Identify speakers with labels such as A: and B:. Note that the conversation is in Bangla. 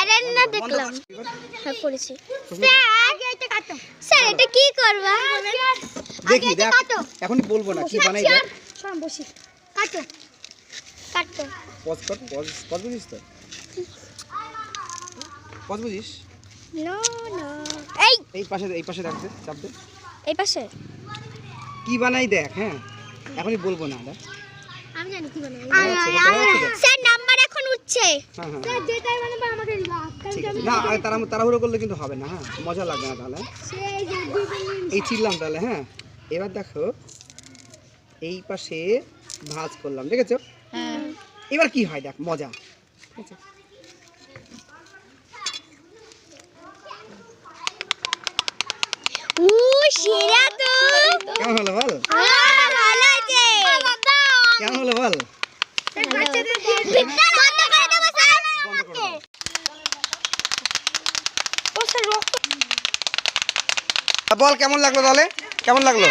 A: স্যারের না দেখলাম হ্যাঁ করেছি স্যার আগে এটা কাটো স্যার এটা কি করবা
B: দেখি দেখ এখনই বলবো না কি বানাই দেখ
A: শোন বসি কাটো কাটো
B: পজ কর পজ বুঝিস তো পজ বুঝিস
A: নো নো
B: এই পাশে রাখতে চাপ দে
A: এই পাশে
B: কি বানাই দেখ হ্যাঁ এখনই বলবো না দেখ
A: আমি জানি কি বানাবো স্যার নাম্বার এখন উঠছে স্যার যেটাই বানাবো আমাকে দিবা
B: না তাড়াহুড়ো করলে কিন্তু হবে না হ্যাঁ মজা লাগবে না তাহলে
A: সেই যে
B: এই ছিললাম তাহলে হ্যাঁ এবার দেখো এই পাশে ভাঁজ করলাম দেখেছো
A: হ্যাঁ
B: এবার কি হয় দেখ মজা
A: ও সেরা তো
B: কেমন হলো বল
A: ভালো আছে
B: কেমন হলো বল
A: বন্ধ করে দেবো স্যার
B: বন্ধ করে দাও
A: ও স্যার রক্ত
B: বল কেমন লাগলো তাহলে কেমন লাগলো